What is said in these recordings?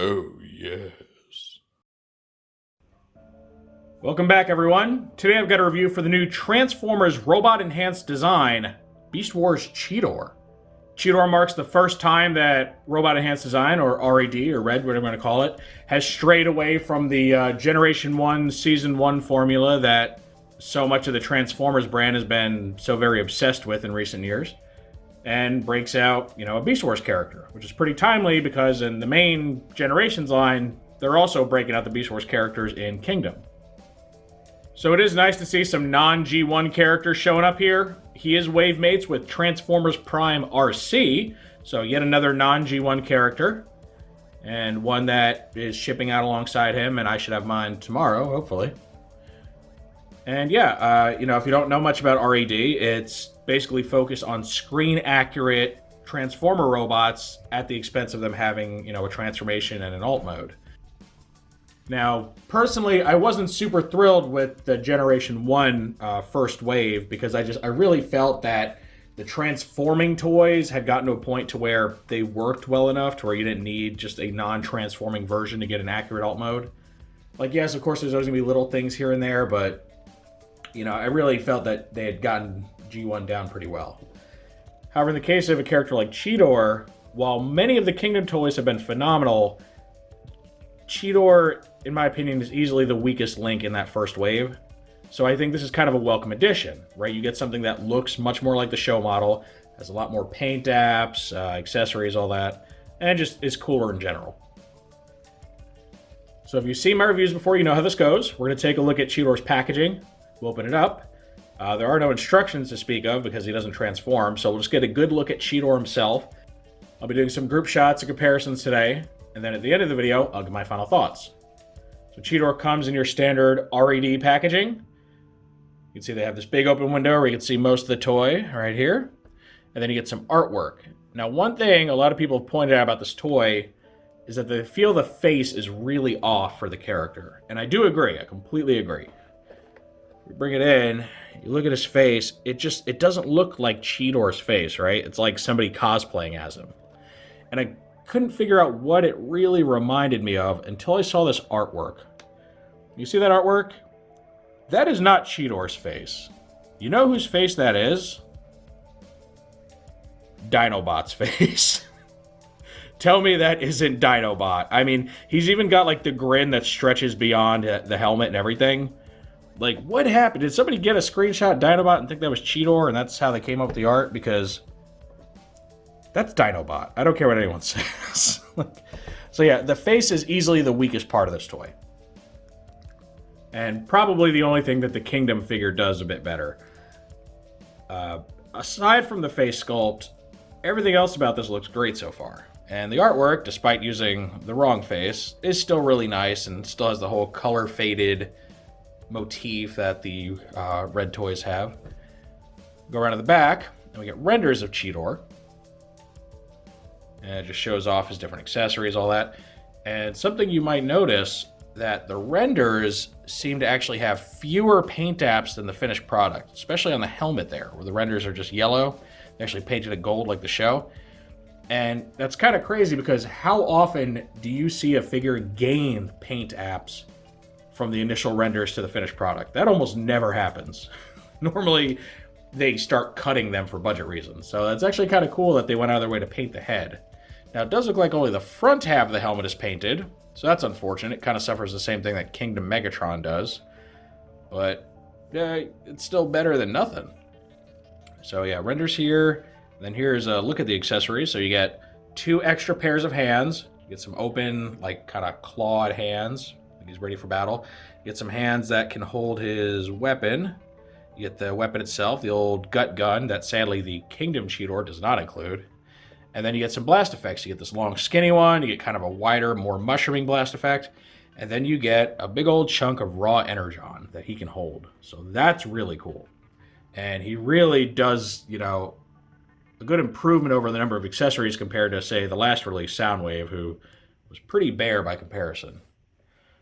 Oh, yes. Welcome back, everyone. Today I've got a review for the new Transformers robot-enhanced design, Beast Wars Cheetor. Cheetor marks the first time that robot-enhanced design, or r.e.d, or r.e.d, whatever I'm going to call it, has strayed away from the Generation 1, Season 1 formula that so much of the Transformers brand has been so very obsessed with in recent years, and breaks out, a Beast Wars character, which is pretty timely because in the main Generations line, they're also breaking out the Beast Wars characters in Kingdom. So it is nice to see some non-G1 characters showing up here. He is wave mates with Transformers Prime RC, so yet another non-G1 character, and one that is shipping out alongside him, and I should have mine tomorrow, hopefully. And yeah, if you don't know much about r.e.d, it's basically focused on screen-accurate Transformer robots at the expense of them having, a transformation and an alt mode. Now, personally, I wasn't super thrilled with the Generation 1 first wave because I really felt that the transforming toys had gotten to a point to where they worked well enough to where you didn't need just a non-transforming version to get an accurate alt mode. Like, yes, of course, there's always going to be little things here and there, but, I really felt that they had gotten G1 down pretty well. However, in the case of a character like Cheetor, while many of the Kingdom toys have been phenomenal, Cheetor, in my opinion, is easily the weakest link in that first wave. So I think this is kind of a welcome addition, right? You get something that looks much more like the show model, has a lot more paint apps, accessories, all that, and just is cooler in general. So if you've seen my reviews before, you know how this goes. We're going to take a look at Cheetor's packaging. We'll open it up. There are no instructions to speak of because he doesn't transform, so we'll just get a good look at Cheetor himself. I'll be doing some group shots and comparisons today, and then at the end of the video, I'll give my final thoughts. So Cheetor comes in your standard r.e.d packaging. You can see they have this big open window where you can see most of the toy right here. And then you get some artwork. Now, one thing a lot of people have pointed out about this toy is that the feel of the face is really off for the character. And I do agree. I completely agree. You bring it in, you look at his face, it doesn't look like Cheetor's face, right? It's like somebody cosplaying as him. And I couldn't figure out what it really reminded me of until I saw this artwork. You see that artwork? That is not Cheetor's face. You know whose face that is? Dinobot's face. Tell me that isn't Dinobot. I mean, he's even got like the grin that stretches beyond the helmet and everything. Like, what happened? Did somebody get a screenshot of Dinobot and think that was Cheetor and that's how they came up with the art? Because that's Dinobot. I don't care what anyone says. So yeah, the face is easily the weakest part of this toy. And probably the only thing that the Kingdom figure does a bit better. Aside from the face sculpt, everything else about this looks great so far. And the artwork, despite using the wrong face, is still really nice and still has the whole color-faded motif that the red toys have. Go around to the back, and we get renders of Cheetor. And it just shows off his different accessories, all that. And something you might notice, that the renders seem to actually have fewer paint apps than the finished product, especially on the helmet there, where the renders are just yellow. They actually painted it gold like the show. And that's kind of crazy because how often do you see a figure gain paint apps from the initial renders to the finished product? That almost never happens. Normally, they start cutting them for budget reasons. So it's actually kind of cool that they went out of their way to paint the head. Now, it does look like only the front half of the helmet is painted, so that's unfortunate. It kind of suffers the same thing that Kingdom Megatron does. But it's still better than nothing. So yeah, renders here. Then here's a look at the accessories. So you get 2 extra pairs of hands. You get some open, like kind of clawed hands. Like he's ready for battle. You get some hands that can hold his weapon. You get the weapon itself, the old gut gun that sadly the Kingdom Cheetor does not include. And then you get some blast effects. You get this long skinny one, you get kind of a wider, more mushrooming blast effect, and then you get a big old chunk of raw energon that he can hold. So that's really cool. And he really does, a good improvement over the number of accessories compared to, say, the last release, Soundwave, who was pretty bare by comparison.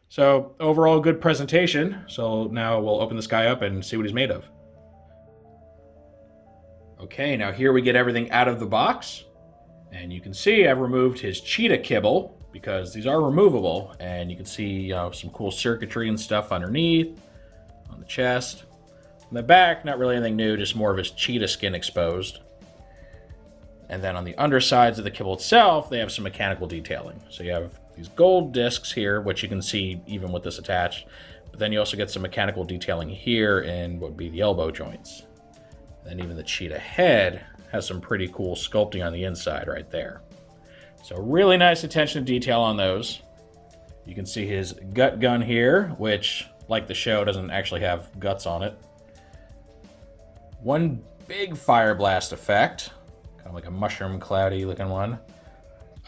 So overall, good presentation. So now we'll open this guy up and see what he's made of. Okay, now here we get everything out of the box. And you can see I've removed his cheetah kibble. because these are removable, and you can see some cool circuitry and stuff underneath, on the chest. On the back, not really anything new, just more of his cheetah skin exposed. And then on the undersides of the kibble itself, they have some mechanical detailing. So you have these gold discs here, which you can see even with this attached. But then you also get some mechanical detailing here in what would be the elbow joints. And even the cheetah head has some pretty cool sculpting on the inside right there. So really nice attention to detail on those. You can see his gut gun here, which, like the show, doesn't actually have guts on it. One big fire blast effect, kind of like a mushroom cloudy looking one.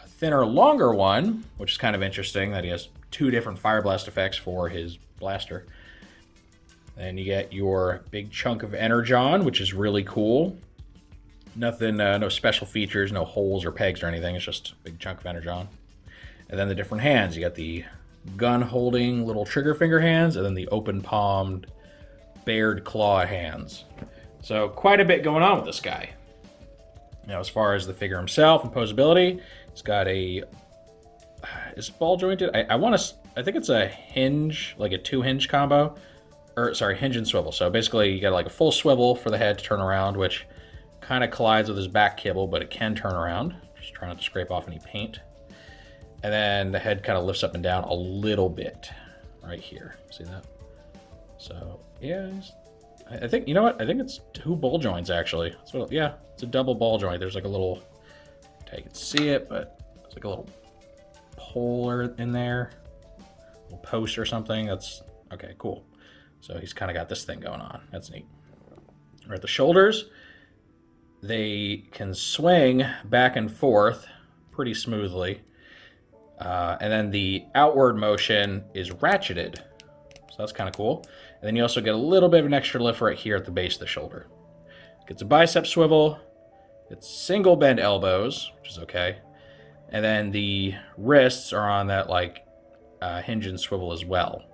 A thinner, longer one, which is kind of interesting that he has two different fire blast effects for his blaster. Then you get your big chunk of energon, which is really cool. Nothing, no special features, no holes or pegs or anything. It's just a big chunk of energon. And then the different hands. You got the gun holding little trigger finger hands, and then the open palmed bared claw hands. So quite a bit going on with this guy. Now, as far as the figure himself and posability, he's got a, is it ball jointed? I think it's a hinge, like a 2-hinge combo, or sorry, hinge and swivel. So basically you got like a full swivel for the head to turn around, which kind of collides with his back kibble, but it can turn around. Just trying not to scrape off any paint. And then the head kind of lifts up and down a little bit right here. See that? So yeah, I think, you know what? I think it's 2 ball joints actually. So yeah, it's a double ball joint. There's like a little, you can see it, but it's like a little pole in there, a little post or something. That's okay, cool. So he's kind of got this thing going on. That's neat. All right, the shoulders, they can swing back and forth pretty smoothly. And then the outward motion is ratcheted. So that's kind of cool. And then you also get a little bit of an extra lift right here at the base of the shoulder. Gets a bicep swivel. It's single bend elbows, which is okay. And then the wrists are on that like hinge and swivel as well.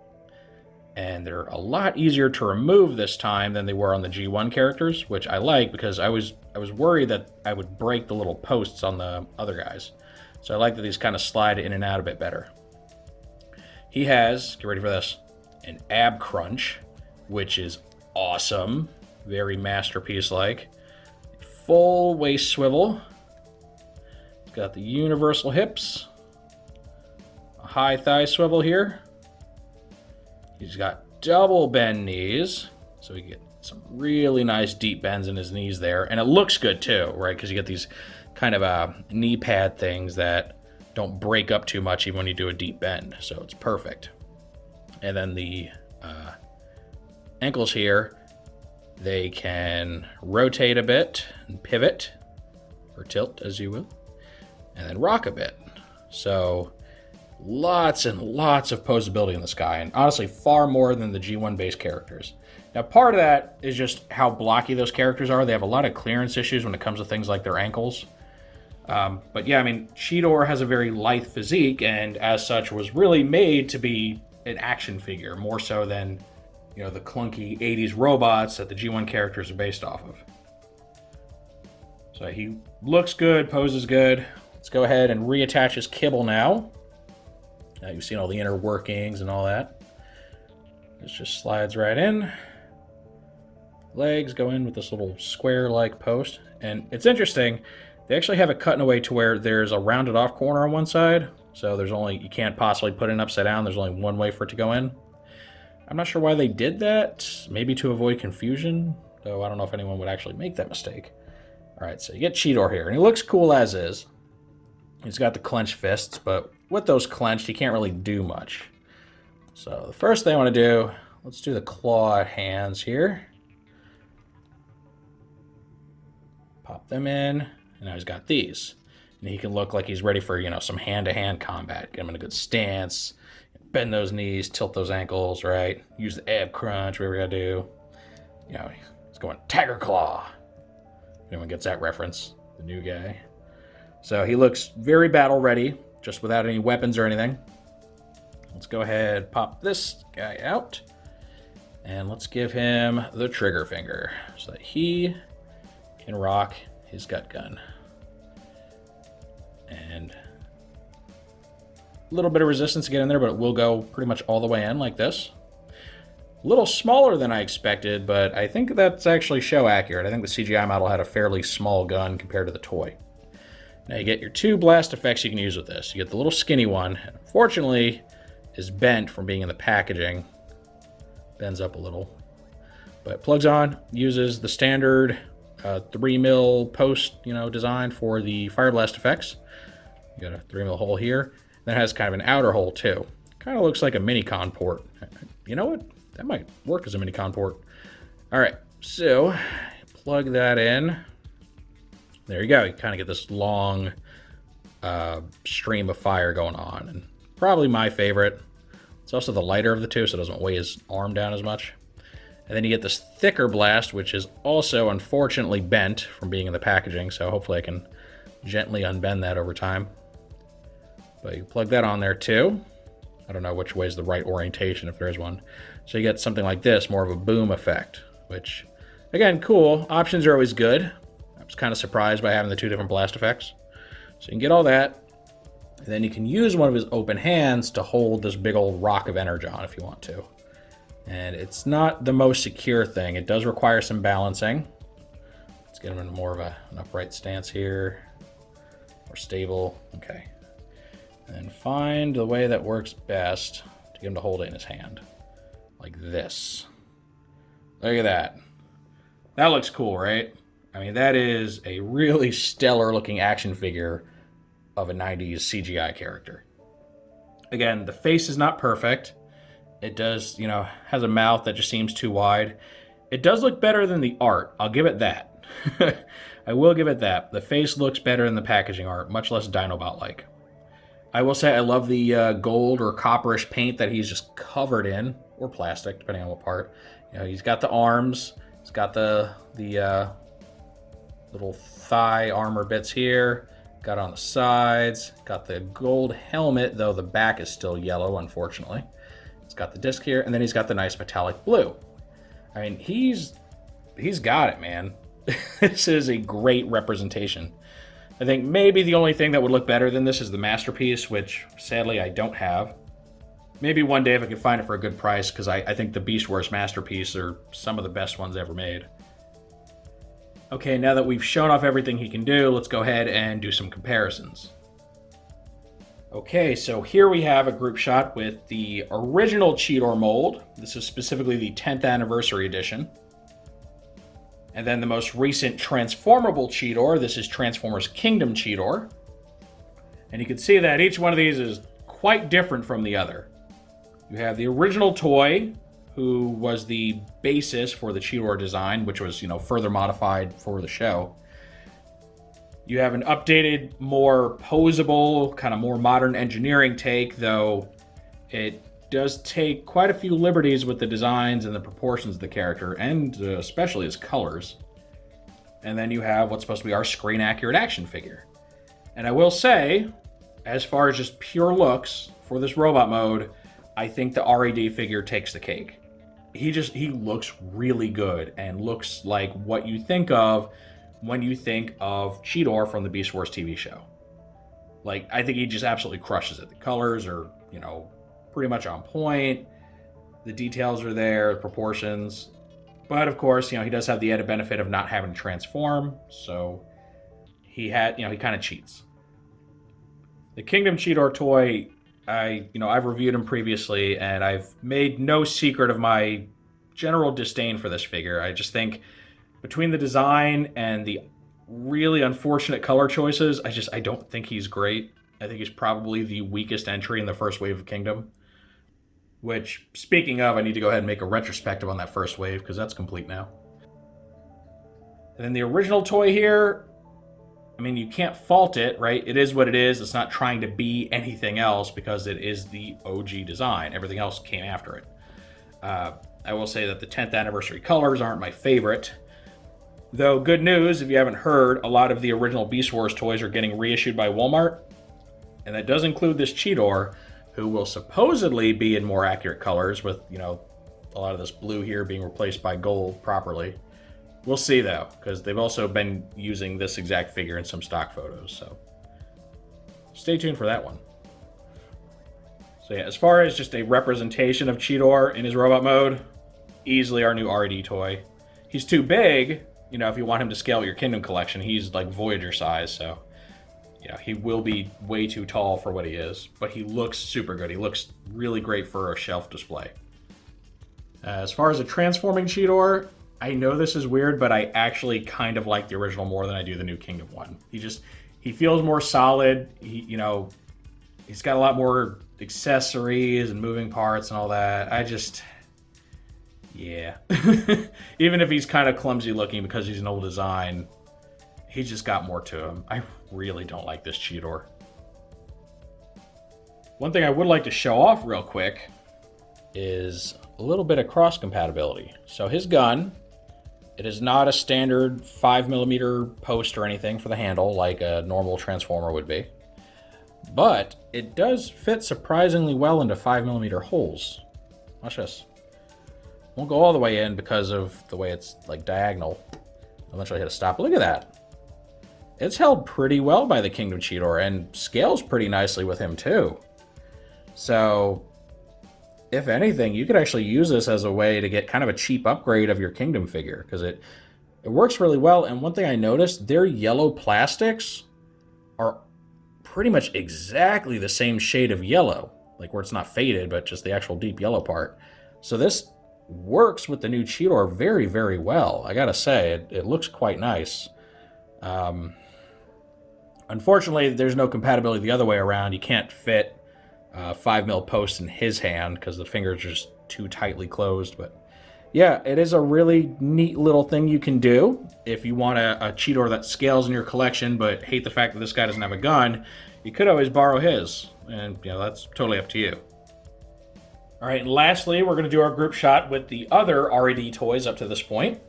And they're a lot easier to remove this time than they were on the G1 characters, which I like because I was worried that I would break the little posts on the other guys. So I like that these kind of slide in and out a bit better. He has, get ready for this, an ab crunch, which is awesome. Very masterpiece-like. Full waist swivel. He's got the universal hips. A high thigh swivel here. He's got double bend knees, so we get some really nice deep bends in his knees there. And it looks good too, right? Because you get these kind of knee pad things that don't break up too much even when you do a deep bend. So it's perfect. And then the ankles here, they can rotate a bit and pivot, or tilt as you will, and then rock a bit. So lots and lots of posability in this guy, and honestly far more than the G1 base characters. Now part of that is just how blocky those characters are. They have a lot of clearance issues when it comes to things like their ankles. But yeah, I mean, Cheetor has a very lithe physique, and as such was really made to be an action figure, more so than, you know, the clunky 80s robots that the G1 characters are based off of. So he looks good, poses good. Let's go ahead and reattach his kibble now. Now you've seen all the inner workings and all that. This just slides right in. Legs go in with this little square-like post. And it's interesting, they actually have it cut in a way to where there's a rounded off corner on one side. So there's only, you can't possibly put it upside down. There's only one way for it to go in. I'm not sure why they did that. Maybe to avoid confusion, though I don't know if anyone would actually make that mistake. All right, so you get Cheetor here, and he looks cool as is. He's got the clenched fists, but with those clenched, he can't really do much. So the first thing I want to do, let's do the claw hands here. Pop them in, and now he's got these. And he can look like he's ready for, you know, some hand-to-hand combat. Get him in a good stance, bend those knees, tilt those ankles, right? Use the ab crunch, whatever you gotta do. You know, he's going Tiger Claw. If anyone gets that reference, the new guy. So he looks very battle ready, just without any weapons or anything. Let's go ahead, pop this guy out. And let's give him the trigger finger so that he can rock his gut gun. And little bit of resistance to get in there, but it will go pretty much all the way in like this. A little smaller than I expected, but I think that's actually show accurate. I think the CGI model had a fairly small gun compared to the toy. Now you get your 2 blast effects you can use with this. You get the little skinny one, and unfortunately is bent from being in the packaging. Bends up a little. But it plugs on, uses the standard 3mm post, design for the fire blast effects. You got a 3mm hole here. Then it has kind of an outer hole too. Kind of looks like a mini-con port. You know what? That might work as a mini-con port. All right, so plug that in. There you go. You kind of get this long stream of fire going on. And probably my favorite. It's also the lighter of the two, so it doesn't weigh his arm down as much. And then you get this thicker blast, which is also unfortunately bent from being in the packaging, so hopefully I can gently unbend that over time. But you plug that on there too. I don't know which way is the right orientation, if there is one. So you get something like this, more of a boom effect, which, again, cool. Options are always good. I was kind of surprised by having the 2 different blast effects. So you can get all that. And then you can use one of his open hands to hold this big old rock of energon if you want to. And it's not the most secure thing. It does require some balancing. Let's get him in more of an upright stance here. More stable. Okay. And find the way that works best to get him to hold it in his hand. Like this. Look at that. That looks cool, right? I mean, that is a really stellar looking action figure of a 90s CGI character. Again, the face is not perfect. It does, has a mouth that just seems too wide. It does look better than the art. I'll give it that. I will give it that. The face looks better than the packaging art, much less Dinobot-like. I will say I love the gold or copperish paint that he's just covered in, or plastic, depending on what part. He's got the arms. He's got the little thigh armor bits here. Got on the sides. Got the gold helmet, though the back is still yellow, unfortunately. He's got the disc here, and then he's got the nice metallic blue. I mean, he's got it, man. This is a great representation. I think maybe the only thing that would look better than this is the Masterpiece, which sadly I don't have. Maybe one day if I could find it for a good price, because I think the Beast Wars Masterpiece are some of the best ones ever made. Okay, now that we've shown off everything he can do, let's go ahead and do some comparisons. Okay, so here we have a group shot with the original Cheetor mold. This is specifically the 10th anniversary edition. And then the most recent transformable Cheetor. This is Transformers Kingdom Cheetor. And you can see that each one of these is quite different from the other. You have the original toy, who was the basis for the Cheetor design, which was, further modified for the show. You have an updated, more posable, kind of more modern engineering take, though it does take quite a few liberties with the designs and the proportions of the character, and especially his colors. And then you have what's supposed to be our screen-accurate action figure. And I will say, as far as just pure looks for this robot mode, I think the r.e.d. figure takes the cake. He looks really good and looks like what you think of when you think of Cheetor from the Beast Wars TV show. Like, I think he just absolutely crushes it. The colors are, pretty much on point. The details are there, the proportions. But of course, he does have the added benefit of not having to transform, so he kind of cheats. The Kingdom Cheetor toy, I've reviewed him previously, and I've made no secret of my general disdain for this figure. I just think between the design and the really unfortunate color choices, I don't think he's great. I think he's probably the weakest entry in the first wave of Kingdom. Which, speaking of, I need to go ahead and make a retrospective on that first wave, because that's complete now. And then the original toy here, you can't fault it, right? It is what it is. It's not trying to be anything else, because it is the OG design. Everything else came after it. I will say that the 10th anniversary colors aren't my favorite. Though, good news, if you haven't heard, a lot of the original Beast Wars toys are getting reissued by Walmart. And that does include this Cheetor, who will supposedly be in more accurate colors with, a lot of this blue here being replaced by gold properly. We'll see, though, because they've also been using this exact figure in some stock photos, so stay tuned for that one. So yeah, as far as just a representation of Cheetor in his robot mode, easily our new r.e.d. toy. He's too big, you know, if you want him to scale your Kingdom collection. He's like Voyager size, so yeah, he will be way too tall for what he is. But he looks super good. He looks really great for a shelf display. As far as a transforming Cheetor, I know this is weird, but I actually kind of like the original more than I do the new Kingdom one. He feels more solid. He's got a lot more accessories and moving parts and all that. Yeah. Even if he's kind of clumsy looking because he's an old design, he's just got more to him. I really don't like this Cheetor. One thing I would like to show off real quick is a little bit of cross compatibility. So his gun, it is not a standard 5mm post or anything for the handle like a normal Transformer would be. But it does fit surprisingly well into 5mm holes. Watch this. Won't go all the way in because of the way it's like diagonal. Eventually hit a stop. But look at that. It's held pretty well by the Kingdom Cheetor and scales pretty nicely with him too. So, if anything, you could actually use this as a way to get kind of a cheap upgrade of your Kingdom figure because it works really well. And one thing I noticed, their yellow plastics are pretty much exactly the same shade of yellow, like where it's not faded, but just the actual deep yellow part. So this works with the new Cheetor very, very well. I gotta say, it looks quite nice. Unfortunately, there's no compatibility the other way around. You can't fit 5mm posts in his hand because the fingers are just too tightly closed. But yeah, it is a really neat little thing you can do if you want a Cheetor that scales in your collection but hate the fact that this guy doesn't have a gun. You could always borrow his, and that's totally up to you. All right, and lastly, we're going to do our group shot with the other r.e.d. toys up to this point.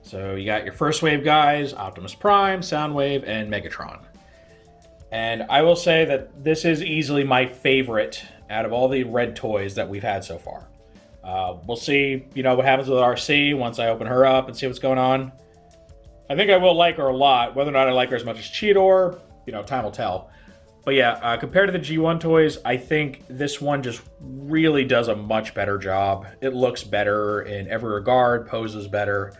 So you got your first wave guys, Optimus Prime, Soundwave, and Megatron. And I will say that this is easily my favorite out of all the red toys that we've had so far. We'll see, what happens with RC once I open her up and see what's going on. I think I will like her a lot. Whether or not I like her as much as Cheetor, time will tell. But yeah, compared to the G1 toys, I think this one just really does a much better job. It looks better in every regard, poses better.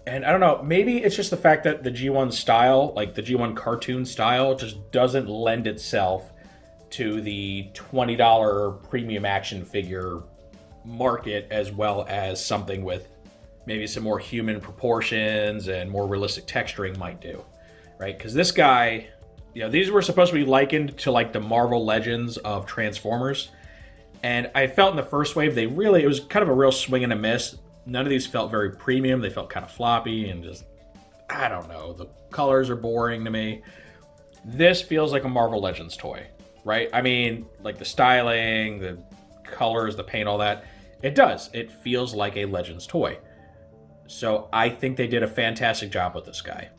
And I don't know, maybe it's just the fact that the G1 style, like the G1 cartoon style, just doesn't lend itself to the $20 premium action figure market as well as something with maybe some more human proportions and more realistic texturing might do, right? Because this guy, these were supposed to be likened to like the Marvel Legends of Transformers. And I felt in the first wave, it was kind of a real swing and a miss. None of these felt very premium. They felt kind of floppy and just, I don't know. The colors are boring to me. This feels like a Marvel Legends toy, right? I mean, like the styling, the colors, the paint, all that. It does. It feels like a Legends toy. So I think they did a fantastic job with this guy.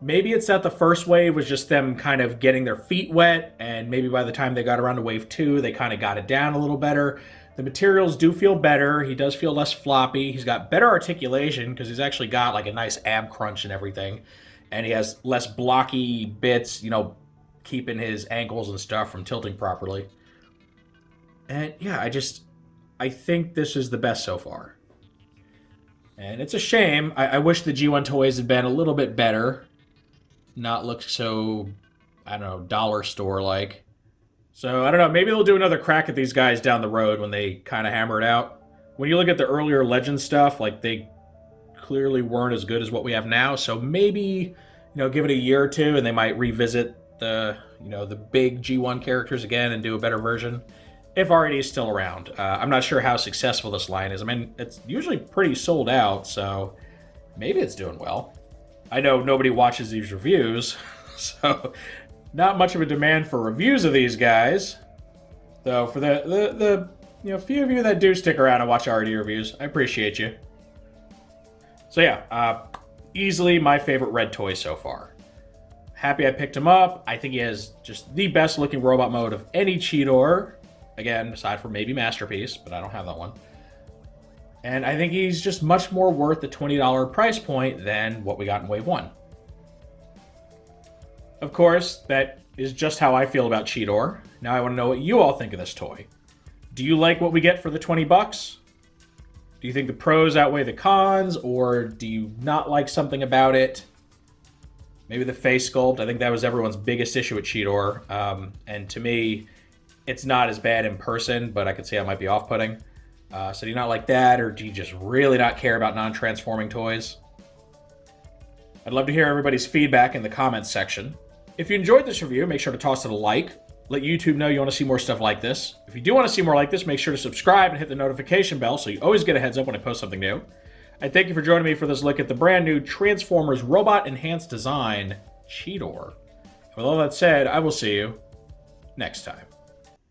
Maybe it's that the first wave was just them kind of getting their feet wet, and maybe by the time they got around to wave 2, they kind of got it down a little better. The materials do feel better. He does feel less floppy. He's got better articulation because he's actually got like a nice ab crunch and everything. And he has less blocky bits, keeping his ankles and stuff from tilting properly. And yeah, I think this is the best so far. And it's a shame. I wish the G1 toys had been a little bit better. Not look so, dollar store like. So, I don't know, maybe they'll do another crack at these guys down the road when they kind of hammer it out. When you look at the earlier Legends stuff, like, they clearly weren't as good as what we have now. So maybe, give it a year or two and they might revisit the big G1 characters again and do a better version. If r.e.d. is still around. I'm not sure how successful this line is. I mean, it's usually pretty sold out, so maybe it's doing well. I know nobody watches these reviews, so not much of a demand for reviews of these guys. So for the few of you that do stick around and watch r.e.d. reviews, I appreciate you. So yeah, easily my favorite red toy so far. Happy I picked him up. I think he has just the best looking robot mode of any Cheetor. Again, aside from maybe Masterpiece, but I don't have that one. And I think he's just much more worth the $20 price point than what we got in Wave 1. Of course, that is just how I feel about Cheetor. Now I want to know what you all think of this toy. Do you like what we get for the 20 bucks? Do you think the pros outweigh the cons, or do you not like something about it? Maybe the face sculpt. I think that was everyone's biggest issue with Cheetor. And to me, it's not as bad in person, but I could see how it might be off-putting. So do you not like that, or do you just really not care about non-transforming toys? I'd love to hear everybody's feedback in the comments section. If you enjoyed this review, make sure to toss it a like. Let YouTube know you want to see more stuff like this. If you do want to see more like this, make sure to subscribe and hit the notification bell so you always get a heads up when I post something new. I thank you for joining me for this look at the brand new Transformers Robot Enhanced Design, Cheetor. With all that said, I will see you next time.